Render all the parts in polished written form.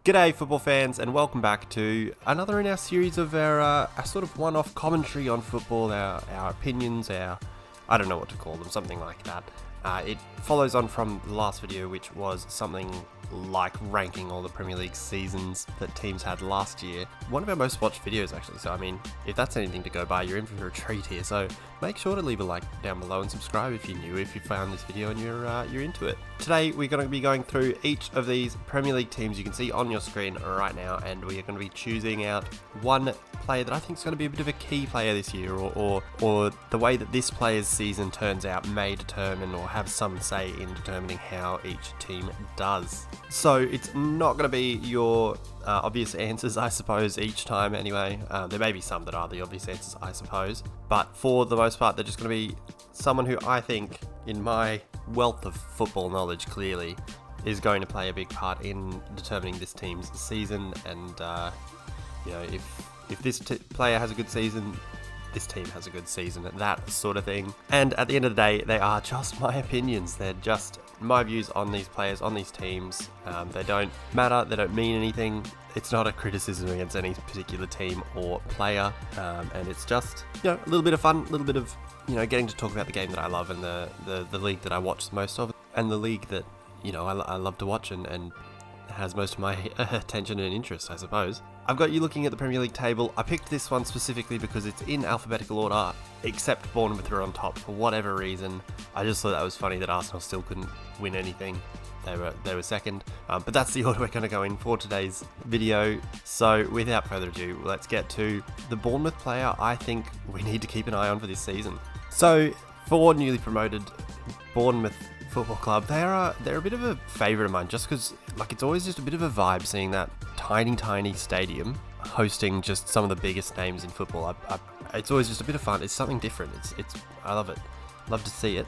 G'day football fans, and welcome back to another in our series of our sort of one-off commentary on football, our opinions, I don't know what to call them, something like that. It follows on from the last video, which was something like ranking all the Premier League seasons that teams had last year. One of our most watched videos actually, so I mean, if that's anything to go by, you're in for a treat here. So make sure to leave a like down below and subscribe if you're new, if you found this video and you're into it. Today we're going to be going through each of these Premier League teams you can see on your screen right now, and we are going to be choosing out one player that I think is going to be a bit of a key player this year, or the way that this player's season turns out may determine or have some say in determining how each team does. So it's not going to be your obvious answers, I suppose, each time anyway. There may be some that are the obvious answers, I suppose, but for the most part they're just going to be someone who I think, in my wealth of football knowledge clearly, is going to play a big part in determining this team's season. And if this player has a good season, this team has a good season, that sort of thing. And at the end of the day, they are just my opinions. They're just my views on these players, on these teams. They don't matter, they don't mean anything. It's not a criticism against any particular team or player, and it's just a little bit of fun, a little bit of getting to talk about the game that I love, and the league that I watch the most of, and the league that I love to watch and has most of my attention and interest, I suppose. I've got you looking at the Premier League table. I picked this one specifically because it's in alphabetical order, except Bournemouth are on top for whatever reason. I just thought that was funny that Arsenal still couldn't win anything. They were second, but that's the order we're going to go in for today's video. So without further ado, let's get to the Bournemouth player I think we need to keep an eye on for this season. So for newly promoted Bournemouth Football Club, they're a bit of a favourite of mine, just because it's always just a bit of a vibe seeing that tiny stadium hosting just some of the biggest names in football. It's always just a bit of fun. It's something different. I love it. Love to see it.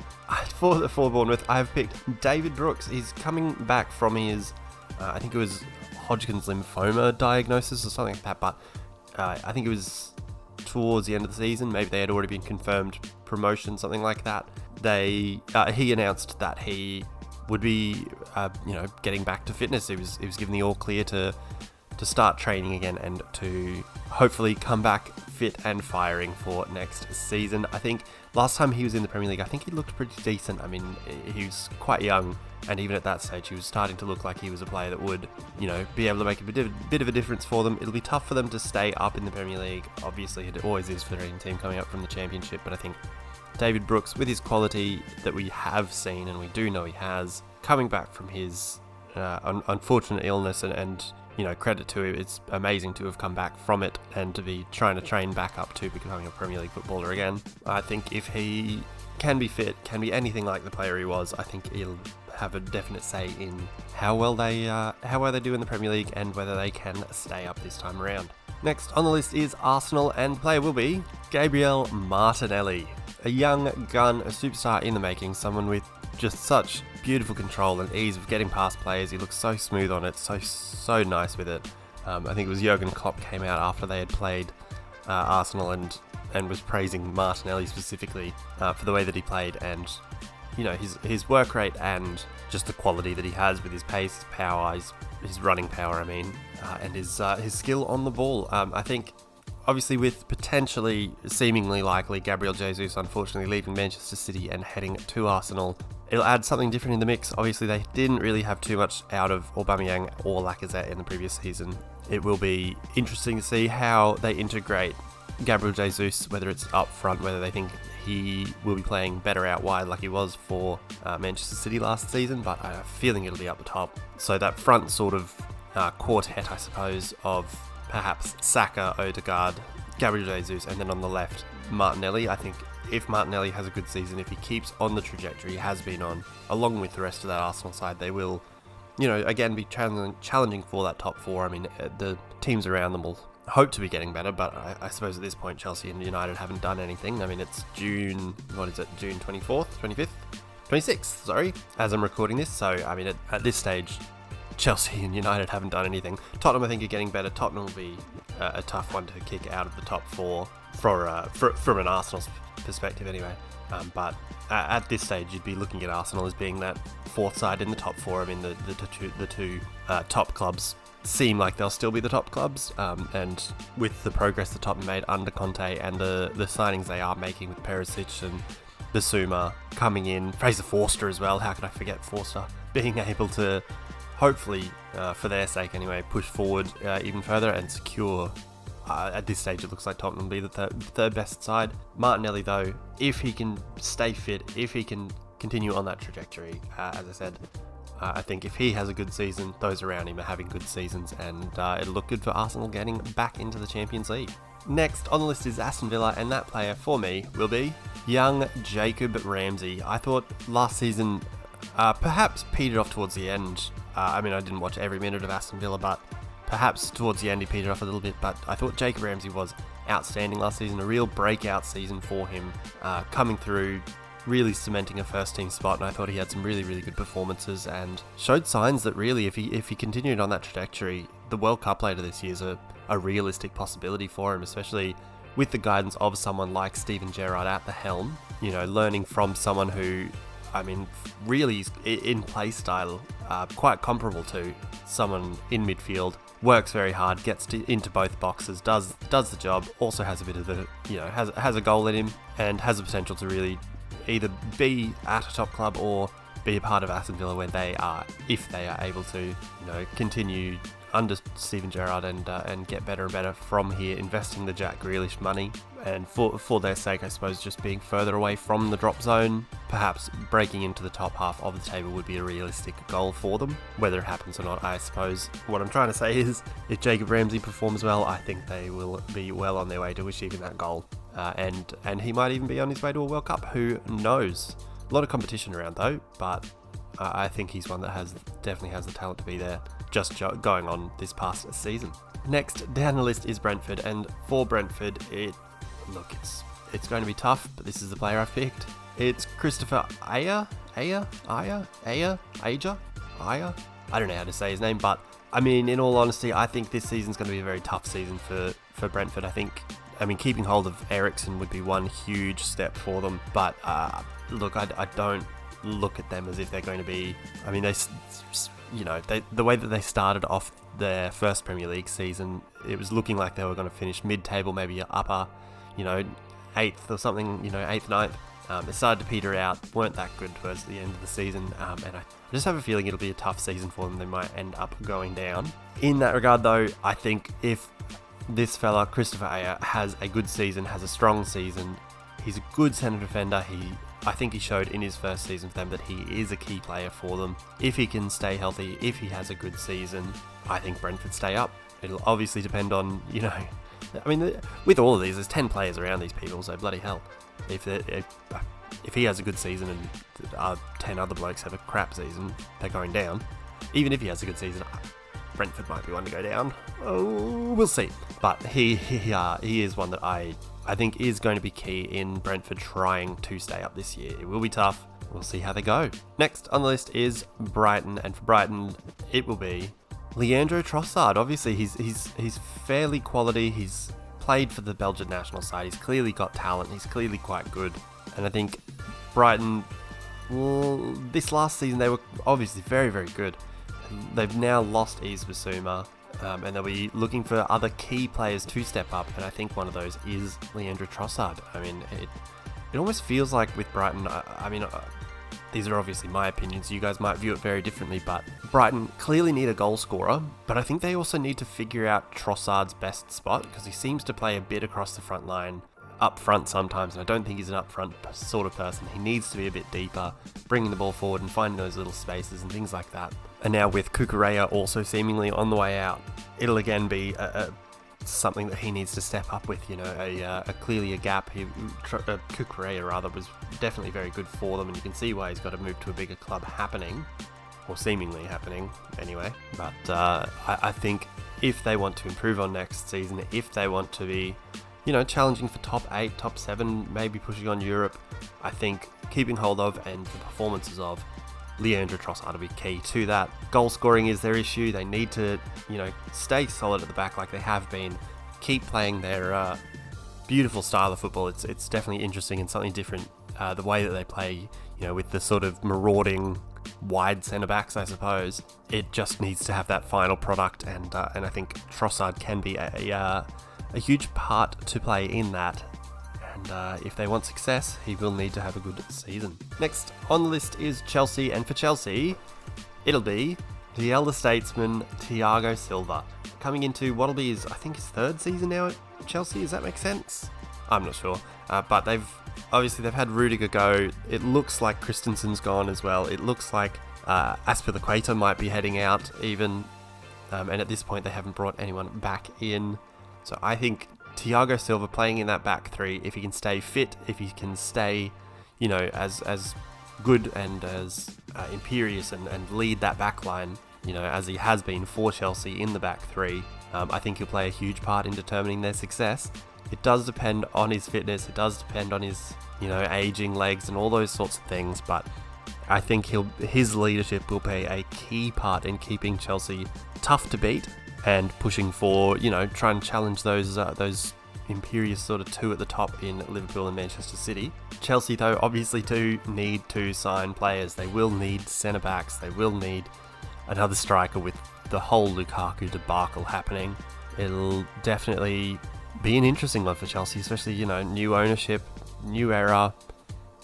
For Bournemouth, I've picked David Brooks. He's coming back from his, I think it was Hodgkin's lymphoma diagnosis or something like that, but I think it was towards the end of the season. Maybe they had already been confirmed promotion, something like that. He announced that he would be, getting back to fitness. He was given the all clear to start training again and to hopefully come back fit and firing for next season. I think last time he was in the Premier League, I think he looked pretty decent. I mean, he was quite young, and even at that stage, he was starting to look like he was a player that would, be able to make a bit of a difference for them. It'll be tough for them to stay up in the Premier League. Obviously, it always is for any team coming up from the Championship, but I think David Brooks, with his quality that we have seen and we do know he has, coming back from his unfortunate illness, and credit to him, it's amazing to have come back from it and to be trying to train back up to becoming a Premier League footballer again. I think if he can be fit, can be anything like the player he was, I think he'll have a definite say in how well they do in the Premier League and whether they can stay up this time around. Next on the list is Arsenal, and the player will be Gabriel Martinelli. A young gun, a superstar in the making, someone with just such beautiful control and ease of getting past players. He looks so smooth on it, so nice with it. I think it was Jurgen Klopp came out after they had played Arsenal and was praising Martinelli specifically for the way that he played, and his work rate and just the quality that he has with his pace, his power, his running power, and his skill on the ball. I think, obviously, with potentially, seemingly likely, Gabriel Jesus unfortunately leaving Manchester City and heading to Arsenal, it'll add something different in the mix. Obviously, they didn't really have too much out of Aubameyang or Lacazette in the previous season. It will be interesting to see how they integrate Gabriel Jesus, whether it's up front, whether they think he will be playing better out wide like he was for Manchester City last season, but I have a feeling it'll be up the top. So that front sort of quartet, I suppose, of perhaps Saka, Odegaard, Gabriel Jesus, and then on the left, Martinelli. I think if Martinelli has a good season, if he keeps on the trajectory he has been on, along with the rest of that Arsenal side, they will, again, be challenging for that top four. I mean, the teams around them will hope to be getting better, but I suppose at this point, Chelsea and United haven't done anything. I mean, it's June 24th, 25th? 26th, sorry, as I'm recording this. So, I mean, at this stage, Chelsea and United haven't done anything. Tottenham, I think, are getting better. Tottenham will be a tough one to kick out of the top four from an Arsenal perspective anyway. But at this stage, you'd be looking at Arsenal as being that fourth side in the top four. I mean, the two top clubs seem like they'll still be the top clubs, and with the progress the Tottenham made under Conte and the signings they are making with Perisic and Bissouma coming in, Fraser Forster as well, how could I forget Forster, being able to hopefully, for their sake anyway, push forward even further and secure, at this stage it looks like Tottenham will be the third best side. Martinelli though, if he can stay fit, if he can continue on that trajectory, as I said, I think if he has a good season, those around him are having good seasons, and it'll look good for Arsenal getting back into the Champions League. Next on the list is Aston Villa, and that player for me will be young Jacob Ramsey. I thought last season perhaps petered off towards the end. I didn't watch every minute of Aston Villa, but perhaps towards the end he petered off a little bit. But I thought Jacob Ramsey was outstanding last season, a real breakout season for him, coming through, really cementing a first team spot, and I thought he had some really, really good performances and showed signs that really if he continued on that trajectory, the World Cup later this year is a realistic possibility for him, especially with the guidance of someone like Steven Gerrard at the helm, learning from someone who, really in play style, quite comparable to someone in midfield, works very hard, gets into both boxes, does the job, also has a bit of has a goal in him, and has the potential to really either be at a top club or be a part of Aston Villa when if they are able to, continue under Steven Gerrard and get better and better from here, investing the Jack Grealish money, and for their sake, I suppose, just being further away from the drop zone, perhaps breaking into the top half of the table would be a realistic goal for them. Whether it happens or not, I suppose what I'm trying to say is, if Jacob Ramsey performs well, I think they will be well on their way to achieving that goal. And he might even be on his way to a World Cup, who knows? A lot of competition around though, but I think he's one that definitely has the talent to be there, just going on this past season. Next down the list is Brentford, and for Brentford, it's going to be tough, but this is the player I've picked. It's Christopher Ayer. I don't know how to say his name, but in all honesty, I think this season's going to be a very tough season for Brentford. I mean, keeping hold of Eriksen would be one huge step for them, but look, I don't look at them as if they're going to be. The way that they started off their first Premier League season, it was looking like they were going to finish mid-table, maybe upper, 8th or something, 8th, 9th. They started to peter out, weren't that good towards the end of the season, and I just have a feeling it'll be a tough season for them. They might end up going down. In that regard, though, I think if this fella, Christopher Ayer, has a good season, has a strong season, he's a good centre defender. I think he showed in his first season for them that he is a key player for them. If he can stay healthy, if he has a good season, I think Brentford stay up. It'll obviously depend on, with all of these, there's 10 players around these people, so bloody hell. If he has a good season and 10 other blokes have a crap season, they're going down. Even if he has a good season, Brentford might be one to go down. Oh, we'll see. But he is one that I think is going to be key in Brentford trying to stay up this year. It will be tough. We'll see how they go. Next on the list is Brighton, and for Brighton, it will be Leandro Trossard. Obviously, he's fairly quality. He's played for the Belgian national side. He's clearly got talent. He's clearly quite good. And I think Brighton, this last season, they were obviously very, very good. They've now lost Bissouma, and they'll be looking for other key players to step up, and I think one of those is Leandro Trossard. It almost feels like with Brighton, these are obviously my opinions, you guys might view it very differently, but Brighton clearly need a goal scorer, but I think they also need to figure out Trossard's best spot, because he seems to play a bit across the front line, up front sometimes, and I don't think he's an up front sort of person. He needs to be a bit deeper, bringing the ball forward and finding those little spaces and things like that. And now with Cucurella also seemingly on the way out, it'll again be something that he needs to step up with, clearly a gap. Cucurella was definitely very good for them, and you can see why he's got to move to a bigger club happening, or seemingly happening anyway. But I think if they want to improve on next season, if they want to be challenging for top 8, top 7, maybe pushing on Europe, I think keeping hold of and the performances of Leandro Trossard will be key to that. Goal scoring is their issue. They need to, stay solid at the back like they have been. Keep playing their beautiful style of football. It's definitely interesting and something different. The way that they play, with the sort of marauding wide centre-backs, I suppose. It just needs to have that final product, and I think Trossard can be a huge part to play in that. And if they want success, he will need to have a good season. Next on the list is Chelsea, and for Chelsea, it'll be the elder statesman Thiago Silva, coming into what'll be his third season now at Chelsea. Does that make sense? I'm not sure. But they've had Rudiger go. It looks like Christensen's gone as well. It looks like Azpilicueta might be heading out even. And at this point, they haven't brought anyone back in. So I think Thiago Silva playing in that back three, if he can stay fit, if he can stay, as good and as imperious and lead that back line, as he has been for Chelsea in the back three, I think he'll play a huge part in determining their success. It does depend on his fitness, it does depend on his, aging legs and all those sorts of things, but I think his leadership will play a key part in keeping Chelsea tough to beat and pushing for, try and challenge those imperious sort of two at the top in Liverpool and Manchester City. Chelsea, though, obviously do need to sign players. They will need centre-backs. They will need another striker with the whole Lukaku debacle happening. It'll definitely be an interesting one for Chelsea, especially, new ownership, new era.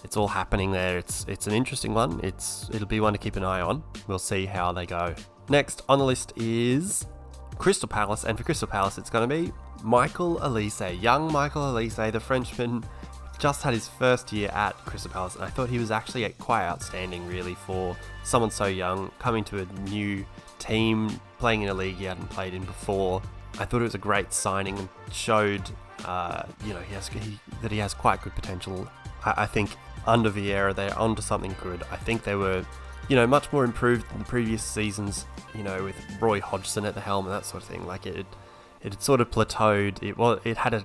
It's all happening there. It's an interesting one. It'll be one to keep an eye on. We'll see how they go. Next on the list is Crystal Palace, and for Crystal Palace it's going to be Michael Olise. Young Michael Olise, the Frenchman, just had his first year at Crystal Palace, and I thought he was actually quite outstanding, really, for someone so young, coming to a new team, playing in a league he hadn't played in before. I thought it was a great signing and showed, that he has quite good potential. I think under Vieira they're onto something good. I think they were, much more improved than the previous seasons, with Roy Hodgson at the helm and that sort of thing. Like it had sort of plateaued. It had a,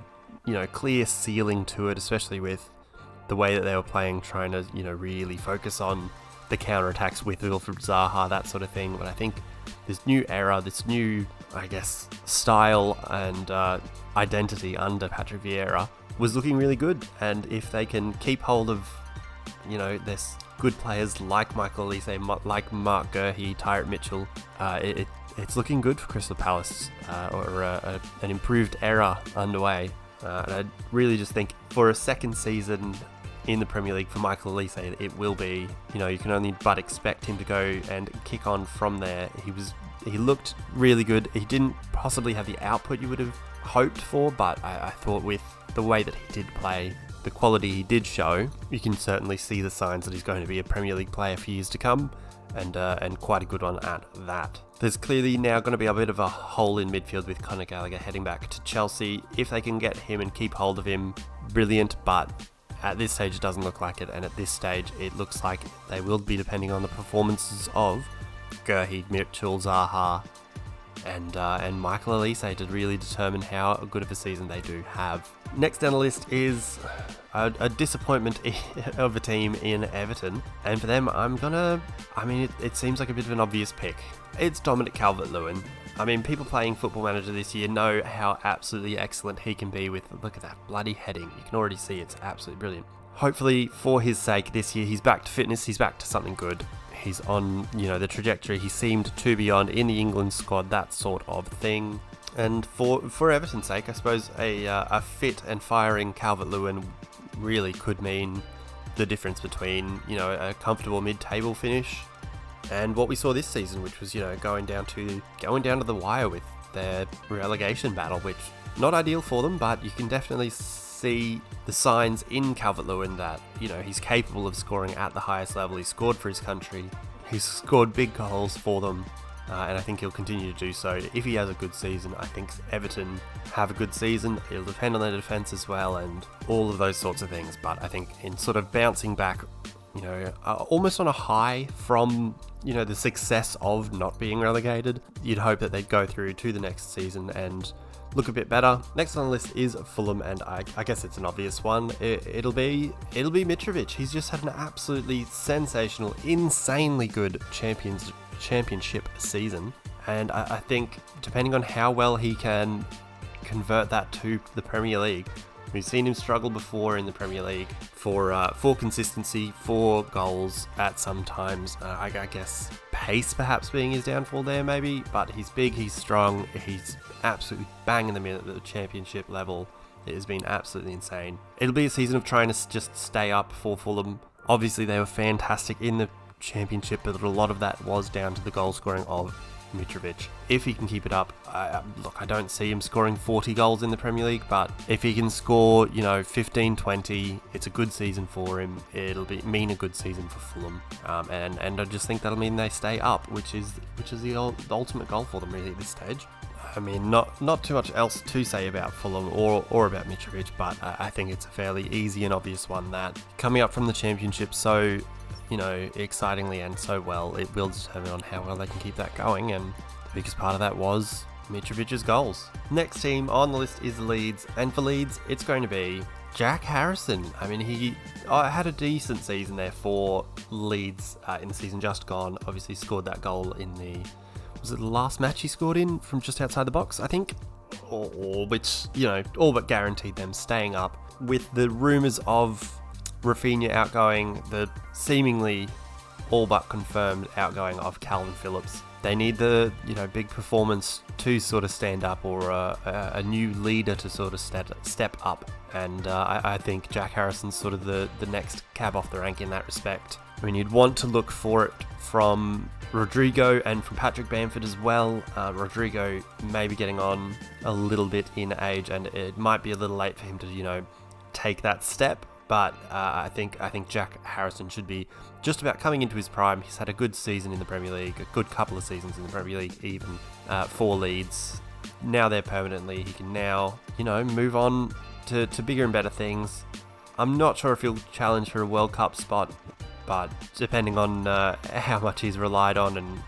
clear ceiling to it, especially with the way that they were playing, trying to, really focus on the counterattacks with Wilfried Zaha, that sort of thing. But I think this new era, this new, style and identity under Patrick Vieira was looking really good. And if they can keep hold of, there's good players like Michael Olise, like Mark Guehi, Tyrant Mitchell, it's looking good for Crystal Palace, or an improved era underway. And I really just think for a second season in the Premier League for Michael Olise, it will be, you can only but expect him to go and kick on from there. He looked really good. He didn't possibly have the output you would have hoped for, but I thought with the way that he did play, the quality he did show, you can certainly see the signs that he's going to be a Premier League player for years to come, and quite a good one at that. There's clearly now going to be a bit of a hole in midfield with Conor Gallagher heading back to Chelsea. If they can get him and keep hold of him, brilliant, but at this stage it doesn't look like it, and at this stage it looks like they will be depending on the performances of Guehi, Mitchell, Zaha, and Michael Olise to really determine how good of a season they do have. Next down the list is a disappointment of a team in Everton, and for them it seems like a bit of an obvious pick. It's Dominic Calvert-Lewin. People playing Football Manager this year know how absolutely excellent he can be with, look at that bloody heading. You can already see it's absolutely brilliant. Hopefully for his sake this year he's back to fitness, he's back to something good. He's on, the trajectory he seemed to be on in the England squad, that sort of thing. And for Everton's sake, I suppose a fit and firing Calvert-Lewin really could mean the difference between, a comfortable mid-table finish and what we saw this season, which was, going down to the wire with their relegation battle, which not ideal for them, but you can definitely see the signs in Calvert-Lewin that, he's capable of scoring at the highest level. He's scored for his country. He's scored big goals for them. And I think he'll continue to do so. If he has a good season, I think Everton have a good season. It'll depend on their defence as well and all of those sorts of things. But I think in sort of bouncing back, almost on a high from, the success of not being relegated, you'd hope that they'd go through to the next season and look a bit better. Next on the list is Fulham, and I guess it's an obvious one. It'll be Mitrovic. He's just had an absolutely sensational, insanely good championship season, and I think depending on how well he can convert that to the Premier League, We've seen him struggle before in the Premier League for consistency, for goals at some times. I guess pace perhaps being his downfall there maybe, but he's big, he's strong, he's absolutely banging them in at the championship level. It has been absolutely insane. It'll be a season of trying to just stay up for Fulham. Obviously they were fantastic in the championship, but a lot of that was down to the goal scoring of Mitrovic. If he can keep it up, I don't see him scoring 40 goals in the Premier League, but if he can score, 15, 20, it's a good season for him. It'll mean a good season for Fulham, and I just think that'll mean they stay up, which is the ultimate goal for them really at this stage. I mean, not too much else to say about Fulham or about Mitrovic, but I think it's a fairly easy and obvious one that coming up from the championship so excitingly and so well, it will determine on how well they can keep that going, and the biggest part of that was Mitrovic's goals. Next team on the list is Leeds, and for Leeds, it's going to be Jack Harrison. I mean, he had a decent season there for Leeds in the season just gone. Obviously scored that goal in was it the last match he scored in from just outside the box, I think? Or which, all but guaranteed them staying up. With the rumours of Rafinha outgoing, the seemingly all but confirmed outgoing of Calvin Phillips, they need the big performance to sort of stand up, or a new leader to sort of step up, and I think Jack Harrison's sort of the next cab off the rank in that respect. I mean, you'd want to look for it from Rodrigo and from Patrick Bamford as well. Rodrigo may be getting on a little bit in age, and it might be a little late for him to take that step. But I think Jack Harrison should be just about coming into his prime. He's had a good season in the Premier League, a good couple of seasons in the Premier League even, for Leeds. Now they're permanently. He can now, move on to bigger and better things. I'm not sure if he'll challenge for a World Cup spot, but depending on how much he's relied on and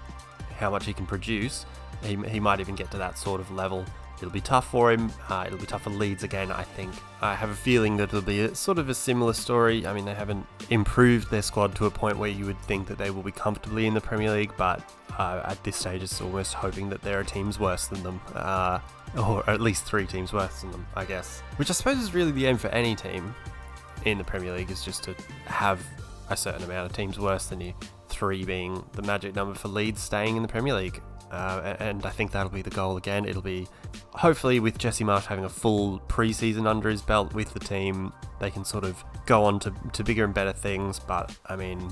how much he can produce, he might even get to that sort of level. It'll be tough for him. It'll be tough for Leeds again, I think. I have a feeling that it'll be a similar story. I mean, they haven't improved their squad to a point where you would think that they will be comfortably in the Premier League, but at this stage it's almost hoping that there are teams worse than them, or at least 3 teams worse than them, I guess. Which I suppose is really the aim for any team in the Premier League, is just to have a certain amount of teams worse than you, 3 being the magic number for Leeds staying in the Premier League. And I think that'll be the goal again. It'll be, hopefully with Jesse Marsch having a full pre-season under his belt with the team, they can sort of go on to bigger and better things. But I mean,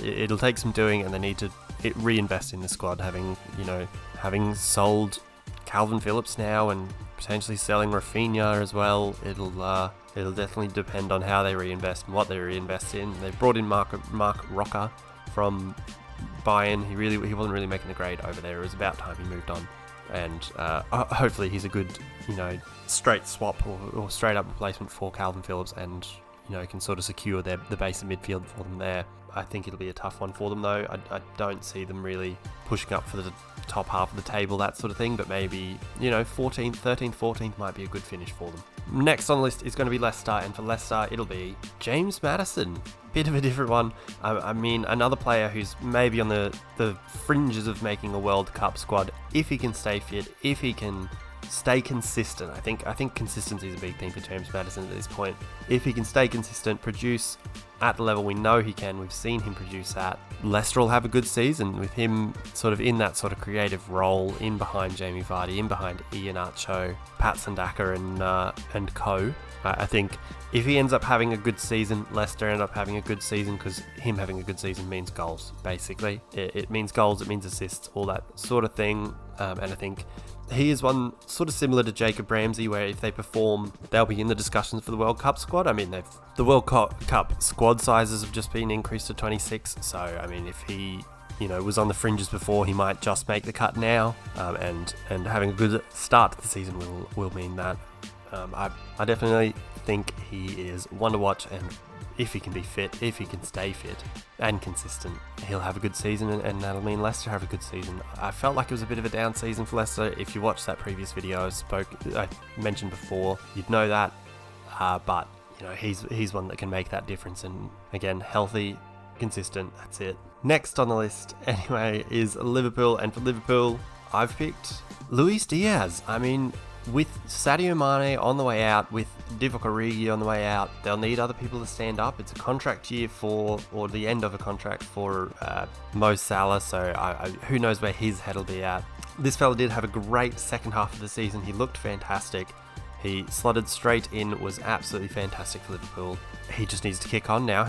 it'll take some doing, and they need to reinvest in the squad, having sold Calvin Phillips now and potentially selling Rafinha as well. It'll definitely depend on how they reinvest and what they reinvest in. They've brought in Mark Rocker from Bayern. He wasn't really making the grade over there. It was about time he moved on, and hopefully he's a good straight swap or straight up replacement for Calvin Phillips, and can sort of secure the base of midfield for them there. I think it'll be a tough one for them though. I don't see them really pushing up for the top half of the table, that sort of thing, but maybe 14th, 13th, 14th might be a good finish for them. Next on the list is going to be Leicester, and for Leicester it'll be James Madison. Bit of a different one. I mean, another player who's maybe on the fringes of making a World Cup squad, if he can stay fit, if he can stay consistent. I think consistency is a big thing for James Madison at this point. If he can stay consistent, produce at the level we know he can, we've seen him produce at, Leicester will have a good season with him sort of in that sort of creative role, in behind Jamie Vardy, in behind Iheanacho, Pat Sandaka and co. I think if he ends up having a good season, Leicester end up having a good season, because him having a good season means goals, basically. It means goals, it means assists, all that sort of thing. And I think he is one sort of similar to Jacob Ramsey, where if they perform, they'll be in the discussions for the World Cup squad. I mean, the World Cup squad sizes have just been increased to 26. So, I mean, if he was on the fringes before, he might just make the cut now. And having a good start to the season will mean that. I definitely think he is one to watch, and if he can be fit, if he can stay fit and consistent, he'll have a good season, and that'll mean Leicester have a good season. I felt like it was a bit of a down season for Leicester. If you watched that previous video I mentioned before, you'd know that. But he's one that can make that difference, and again, healthy, consistent, that's it. Next on the list, anyway, is Liverpool, and for Liverpool, I've picked Luis Diaz. I mean, with Sadio Mane on the way out, with Divock Origi on the way out, they'll need other people to stand up. It's a contract year or the end of a contract for Mo Salah, so who knows where his head will be at. This fella did have a great second half of the season. He looked fantastic. He slotted straight in, was absolutely fantastic for Liverpool. He just needs to kick on now.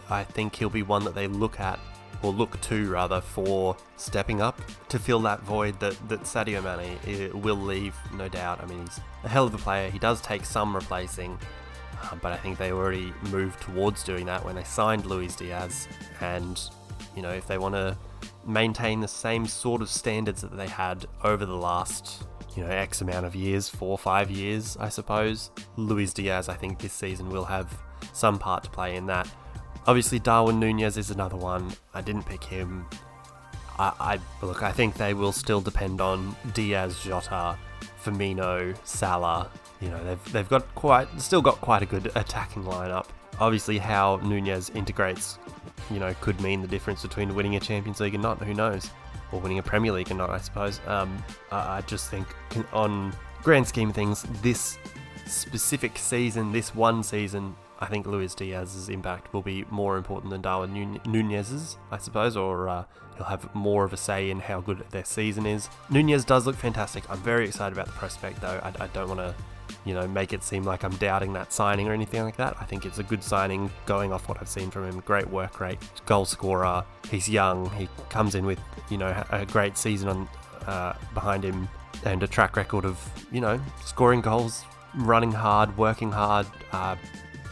I think he'll be one that they look at, or look to rather, for stepping up to fill that void that Sadio Mane will leave, no doubt. I mean, he's a hell of a player. He does take some replacing, but I think they already moved towards doing that when they signed Luis Diaz. And, if they want to maintain the same sort of standards that they had over the last, X amount of years, 4 or 5 years, I suppose, Luis Diaz, I think this season will have some part to play in that. Obviously, Darwin Núñez is another one. I didn't pick him. I think they will still depend on Diaz, Jota, Firmino, Salah. They've still got quite a good attacking lineup. Obviously, how Núñez integrates, could mean the difference between winning a Champions League and not. Who knows? Or winning a Premier League and not, I suppose. I just think, on grand scheme of things, this specific season, this one season, I think Luis Diaz's impact will be more important than Darwin Núñez's, I suppose, or he'll have more of a say in how good their season is. Núñez does look fantastic. I'm very excited about the prospect, though. I don't want to, make it seem like I'm doubting that signing or anything like that. I think it's a good signing going off what I've seen from him. Great work rate, goal scorer. He's young. He comes in with, a great season behind him and a track record of, scoring goals, running hard, working hard,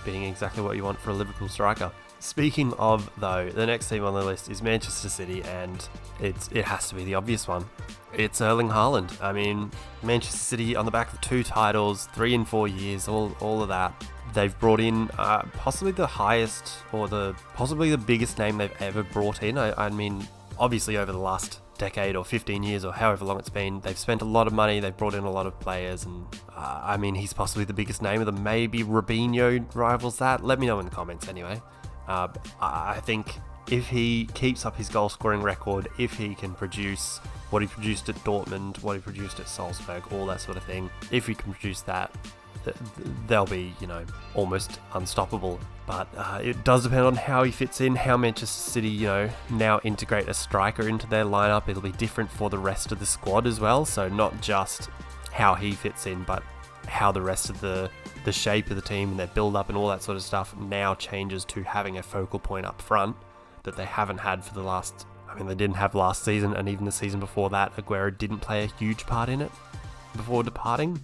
being exactly what you want for a Liverpool striker. Speaking of, though, the next team on the list is Manchester City, and it has to be the obvious one. It's Erling Haaland. I mean, Manchester City on the back of 2 titles, 3 in 4 years, all of that. They've brought in possibly the highest, or possibly the biggest name they've ever brought in. I mean, obviously over the last decade or 15 years or however long it's been, they've spent a lot of money, they've brought in a lot of players, and he's possibly the biggest name of them. Maybe Robinho rivals that. Let me know in the comments anyway. I think if he keeps up his goal scoring record, if he can produce what he produced at Dortmund, what he produced at Salzburg, all that sort of thing, if he can produce that, they'll be, almost unstoppable. But it does depend on how he fits in, how Manchester City, now integrate a striker into their lineup. It'll be different for the rest of the squad as well. So not just how he fits in, but how the rest of the shape of the team and their build-up and all that sort of stuff now changes to having a focal point up front that they haven't had for the last... they didn't have last season, and even the season before that, Aguero didn't play a huge part in it before departing.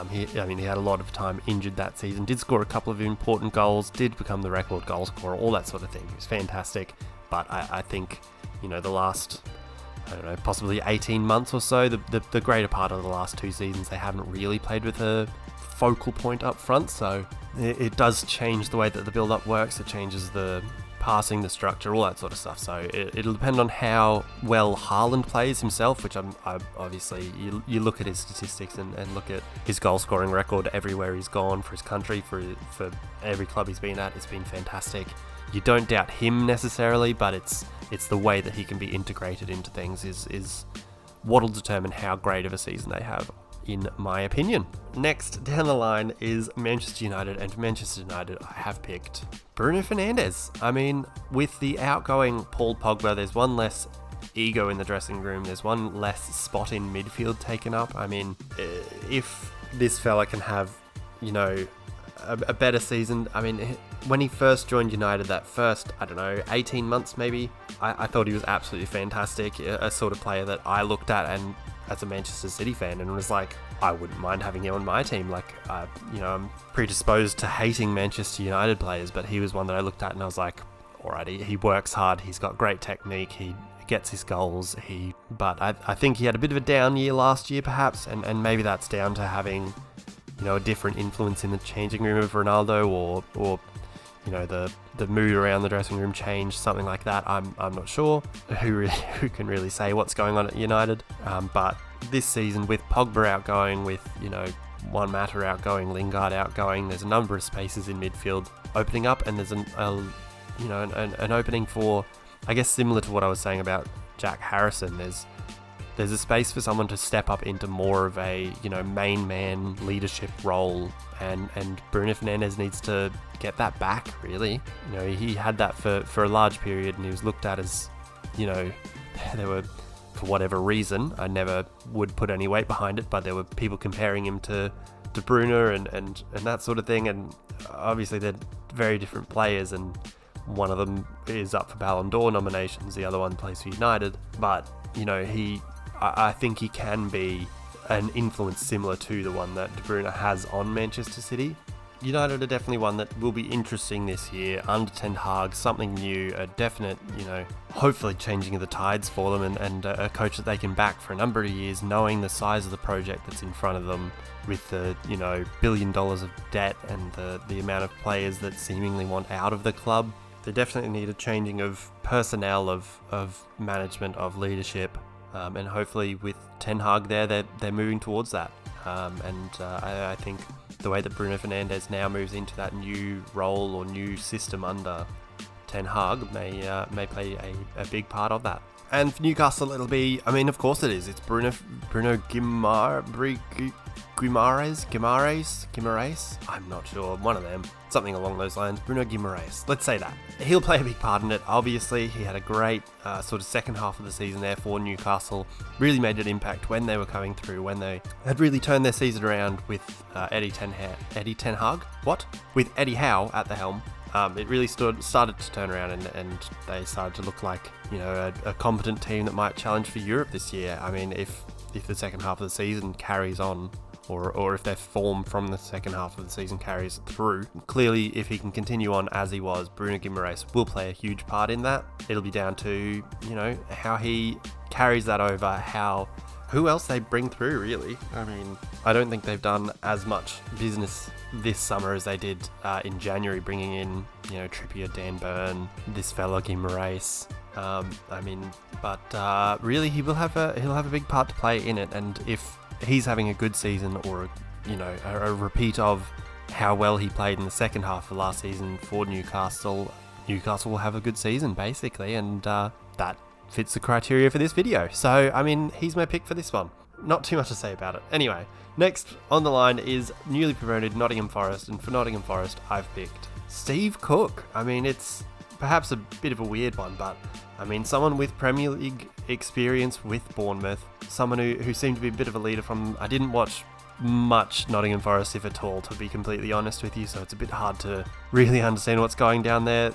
He had a lot of time injured that season, did score a couple of important goals, did become the record goal scorer, all that sort of thing. He was fantastic, but I think, the last, possibly 18 months or so, the greater part of the last 2 seasons, they haven't really played with a focal point up front, so it does change the way that the build-up works. It changes the passing, the structure, all that sort of stuff. So it'll depend on how well Haaland plays himself, which I'm obviously, you look at his statistics and look at his goal scoring record everywhere he's gone for his country, for every club he's been at. It's been fantastic. You don't doubt him necessarily, but it's the way that he can be integrated into things is what'll determine how great of a season they have, in my opinion. Next down the line is Manchester United, and for Manchester United, I have picked Bruno Fernandes. With the outgoing Paul Pogba, there's one less ego in the dressing room, there's one less spot in midfield taken up. If this fella can have, a better season, when he first joined United, that first, 18 months maybe, I thought he was absolutely fantastic, a sort of player that I looked at and as a Manchester City fan and was like, I wouldn't mind having him on my team. I'm predisposed to hating Manchester United players, but he was one that I looked at and I was like, alrighty, he works hard, he's got great technique, he gets his goals, but I think he had a bit of a down year last year perhaps, and maybe that's down to having, a different influence in the changing room of Ronaldo, or the mood around the dressing room changed, something like that. I'm not sure who can really say what's going on at United. But this season, with Pogba outgoing, with Juan Mata outgoing, Lingard outgoing, there's a number of spaces in midfield opening up, and there's an opening for, I guess, similar to what I was saying about Jack Harrison. There's there's a space for someone to step up into more of a, main man leadership role, and Bruno Fernandes needs to get that back, really. He had that for a large period, and he was looked at as, there were, for whatever reason, I never would put any weight behind it, but there were people comparing him to Bruno and that sort of thing, and obviously they're very different players, and one of them is up for Ballon d'Or nominations, the other one plays for United, but I think he can be an influence similar to the one that De Bruyne has on Manchester City. United are definitely one that will be interesting this year under Ten Hag, something new, a definite, hopefully changing of the tides for them, and a coach that they can back for a number of years, knowing the size of the project that's in front of them with the, $1 billion of debt and the amount of players that seemingly want out of the club. They definitely need a changing of personnel, of management, of leadership, and hopefully with Ten Hag there, they're moving towards that. I think the way that Bruno Fernandes now moves into that new role or new system under Ten Hag may play a big part of that. And for Newcastle, it'll be, of course it is. It's Bruno Guimaraes? I'm not sure. One of them. Something along those lines. Bruno Guimaraes. Let's say that. He'll play a big part in it. Obviously, he had a great sort of second half of the season there for Newcastle. Really made an impact when they were coming through, when they had really turned their season around with Eddie Ten Hag? What? With Eddie Howe at the helm. It really started to turn around, and they started to look like, a competent team that might challenge for Europe this year. If the second half of the season carries on, or if their form from the second half of the season carries through, clearly if he can continue on as he was, Bruno Guimaraes will play a huge part in that. It'll be down to, how he carries that over, who else they bring through, really. I don't think they've done as much business this summer as they did in January, bringing in, Trippier, Dan Burn, this fella Guimaraes. Really he'll have a big part to play in it, and if he's having a good season, or a repeat of how well he played in the second half of last season for Newcastle will have a good season basically, and that fits the criteria for this video. So he's my pick for this one. Not too much to say about it. Anyway, next on the line is newly promoted Nottingham Forest, and for Nottingham Forest I've picked Steve Cook. It's perhaps a bit of a weird one, but someone with Premier League experience with Bournemouth, someone who seemed to be a bit of a leader from... I didn't watch much Nottingham Forest, if at all, to be completely honest with you, so it's a bit hard to really understand what's going down there.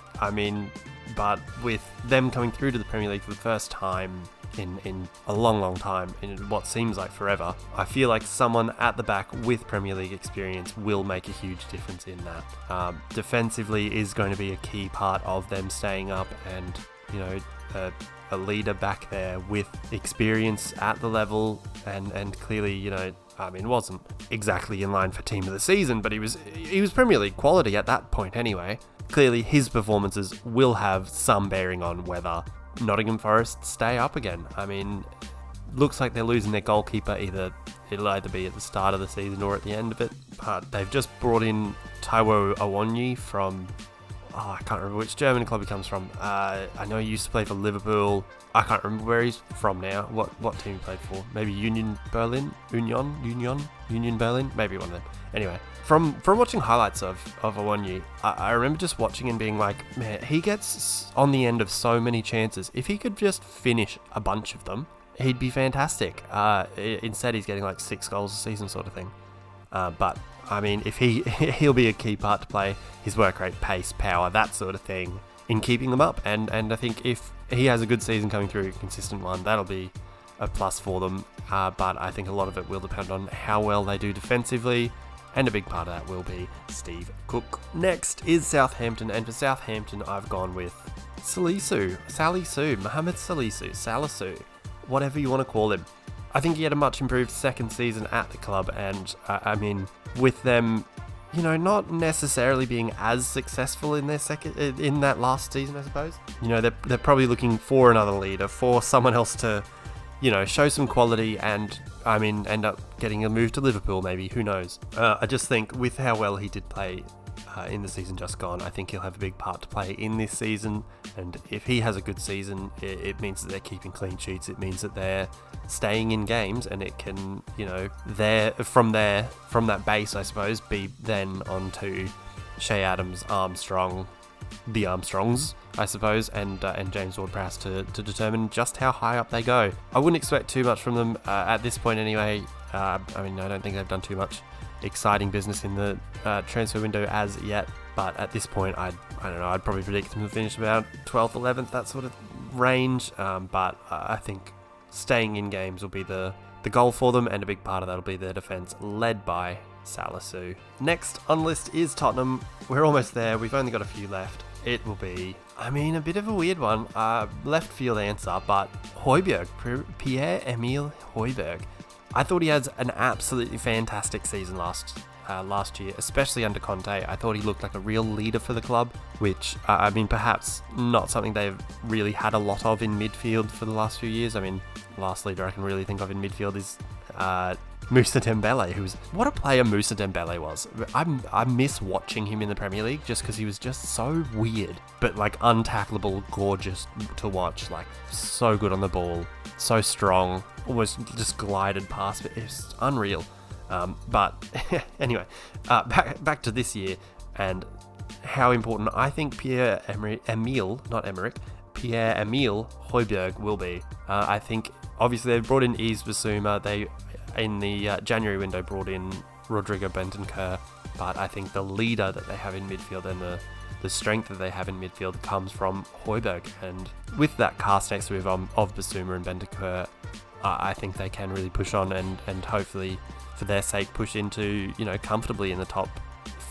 But with them coming through to the Premier League for the first time in a long time, in what seems like forever, I feel like someone at the back with Premier League experience will make a huge difference in that. Defensively is going to be a key part of them staying up, and a leader back there with experience at the level, and clearly, wasn't exactly in line for team of the season, but he was Premier League quality at that point anyway. Clearly his performances will have some bearing on whether Nottingham Forest stay up again. Looks like they're losing their goalkeeper. It'll either be at the start of the season or at the end of it, but they've just brought in Taiwo Awoniyi from... I can't remember which German club he comes from. I know he used to play for Liverpool. I can't remember where he's from now. What team he played for? Maybe Union Berlin? Union Berlin? Maybe one of them. Anyway, from watching highlights of Awoniyi, I remember just watching and being like, man, he gets on the end of so many chances. If he could just finish a bunch of them, he'd be fantastic. Instead, he's getting like 6 goals a season sort of thing. But if he'll be a key part to play, his work rate, pace, power, that sort of thing, in keeping them up. And I think if he has a good season coming through, a consistent one, that'll be a plus for them. But I think a lot of it will depend on how well they do defensively, and a big part of that will be Steve Cook. Next is Southampton, and for Southampton I've gone with Salisu, Mohamed Salisu, whatever you want to call him. I think he had a much improved second season at the club, and with them, not necessarily being as successful in that last season, I suppose. They're probably looking for another leader, for someone else to, show some quality and, end up getting a move to Liverpool maybe, who knows. I just think with how well he did play in the season just gone. I think he'll have a big part to play in this season, and if he has a good season, it means that they're keeping clean sheets. It means that they're staying in games, and it can, from that base, I suppose, be then on to Shea Adams, Armstrong, the Armstrongs, I suppose, and James Ward-Prowse to determine just how high up they go. I wouldn't expect too much from them at this point anyway. I don't think they've done too much exciting business in the transfer window as yet, but at this point, I don't know, I'd probably predict them to finish about 12th, 11th, that sort of range, but I think staying in games will be the goal for them, and a big part of that will be their defence, led by Salisu. Next on the list is Tottenham. We're almost there, we've only got a few left. It will be, a bit of a weird one, left field answer, but Højbjerg, Pierre-Emile Højbjerg. I thought he had an absolutely fantastic season last year, especially under Conte. I thought he looked like a real leader for the club, which, perhaps not something they've really had a lot of in midfield for the last few years. The last leader I can really think of in midfield is Musa Dembele, what a player Musa Dembele was. I miss watching him in the Premier League just because he was just so weird, but untackleable, gorgeous to watch, so good on the ball, so strong, almost just glided past, but it's unreal. But anyway, back to this year and how important I think Pierre-Emile Højbjerg will be. I think obviously they've brought in Yves Bissouma. They in the January window brought in Rodrigo Bentancur, but I think the leader that they have in midfield and the strength that they have in midfield comes from Højbjerg, and with that cast next to him of Bissouma and Bentancur, I think they can really push on and hopefully for their sake push into comfortably in the top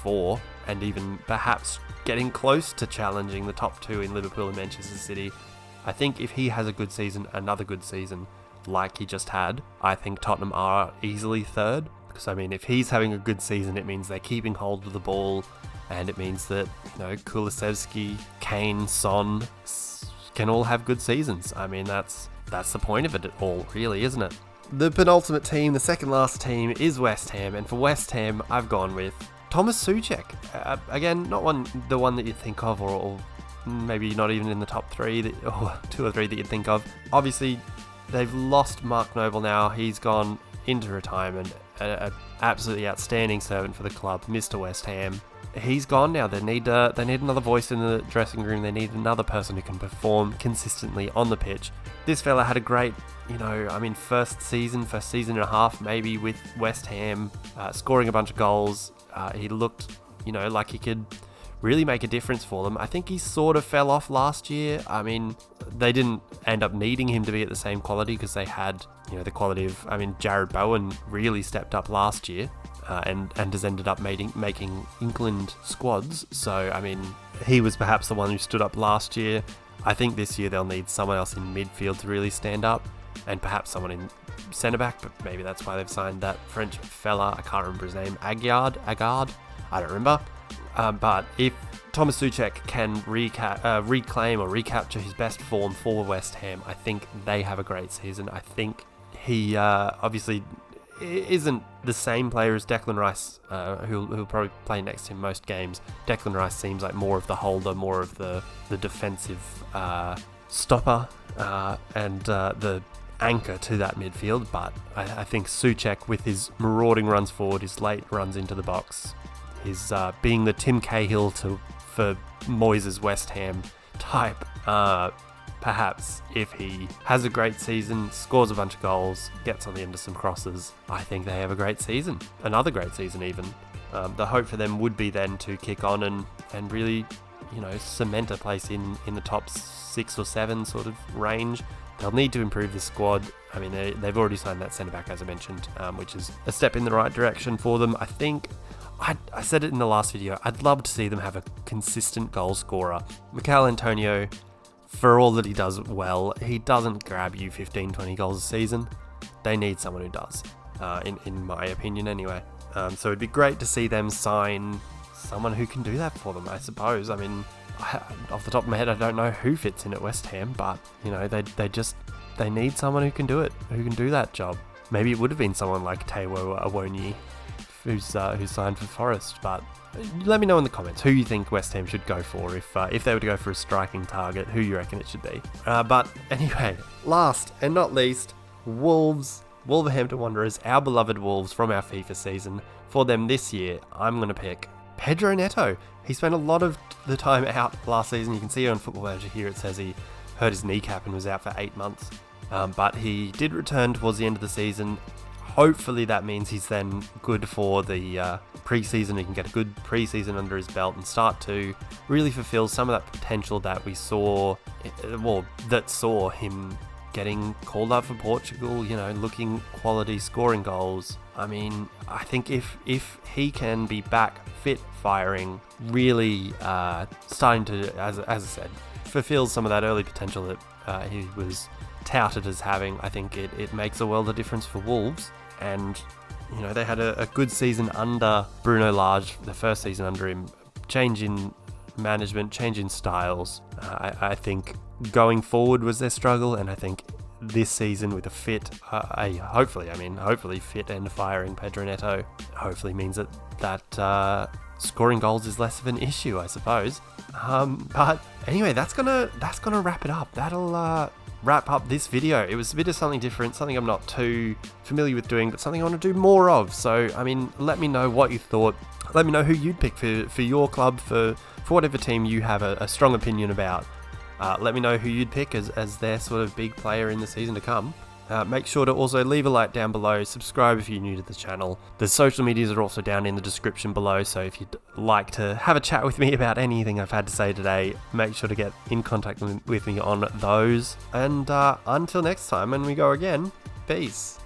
4, and even perhaps getting close to challenging the top 2 in Liverpool and Manchester City. I think if he has a good season, another good season like he just had, I think Tottenham are easily third, because if he's having a good season, it means they're keeping hold of the ball, and it means that Kulusevski, Kane, Son can all have good seasons. That's the point of it all, really, isn't it? The penultimate team, the second last team, is West Ham, and for West Ham, I've gone with Thomas Souček. Again, not the one that you'd think of, or maybe not even in the top 3, or 2 or 3 that you'd think of. Obviously, they've lost Mark Noble now. He's gone into retirement, an absolutely outstanding servant for the club, Mr. West Ham. He's gone now. They need another voice in the dressing room. They need another person who can perform consistently on the pitch. This fella had a great, first season and a half maybe with West Ham, scoring a bunch of goals. He looked, like he could really make a difference for them. I think he sort of fell off last year. They didn't end up needing him to be at the same quality because they had, the quality of, Jared Bowen really stepped up last year and has ended up making England squads. So, he was perhaps the one who stood up last year. I think this year they'll need someone else in midfield to really stand up, and perhaps someone in centre-back, but maybe that's why they've signed that French fella, I can't remember his name, Agard, I don't remember. But if Thomas Souček can reclaim or recapture his best form for West Ham, I think they have a great season. I think he obviously isn't the same player as Declan Rice, who'll probably play next to him most games. Declan Rice seems like more of the holder, more of the defensive stopper, and the anchor to that midfield. But I think Souček, with his marauding runs forward, his late runs into the box, his being the Tim Cahill for Moyes' West Ham type, perhaps if he has a great season, scores a bunch of goals, gets on the end of some crosses, I think they have a great season. Another great season even. The hope for them would be then to kick on and really, cement a place in the top 6 or 7 sort of range. They'll need to improve the squad. They've already signed that centre-back, as I mentioned, which is a step in the right direction for them. I think, I said it in the last video, I'd love to see them have a consistent goal scorer. Mikel Antonio, for all that he does well, he doesn't grab you 15, 20 goals a season. They need someone who does, in my opinion anyway. So it'd be great to see them sign someone who can do that for them, I suppose. Off the top of my head, I don't know who fits in at West Ham, but, they need someone who can do it, who can do that job. Maybe it would have been someone like Taiwo Awoniyi who's signed for Forest. But let me know in the comments who you think West Ham should go for. If they were to go for a striking target, who you reckon it should be. But anyway, last and not least, Wolverhampton Wanderers, our beloved Wolves from our FIFA season. For them this year, I'm going to pick Pedro Neto. He spent a lot of the time out last season. You can see on Football Manager here it says he hurt his kneecap and was out for 8 months. But he did return towards the end of the season. Hopefully that means he's then good for the pre-season. He can get a good pre-season under his belt and start to really fulfill some of that potential that we saw, that saw him getting called up for Portugal, looking quality, scoring goals. I mean, I think if he can be back fit, firing, really starting to, as I said, fulfill some of that early potential that he was touted as having, I think it makes a world of difference for Wolves. And, they had a good season under Bruno Lage, the first season under him, change in management, change in styles. I think going forward was their struggle, and I think this season with a fit, hopefully fit and firing Pedro Neto, hopefully means that scoring goals is less of an issue, I suppose. But anyway, that's gonna wrap it up. That'll wrap up this video. It was a bit of something different, something I'm not too familiar with doing, but something I want to do more of. So, I mean, let me know what you thought. Let me know who you'd pick for your club, for whatever team you have a strong opinion about. Let me know who you'd pick as their sort of big player in the season to come. Make sure to also leave a like down below, subscribe if you're new to the channel. The social medias are also down in the description below, so if you'd like to have a chat with me about anything I've had to say today, make sure to get in contact with me on those. And until next time, when we go again, peace.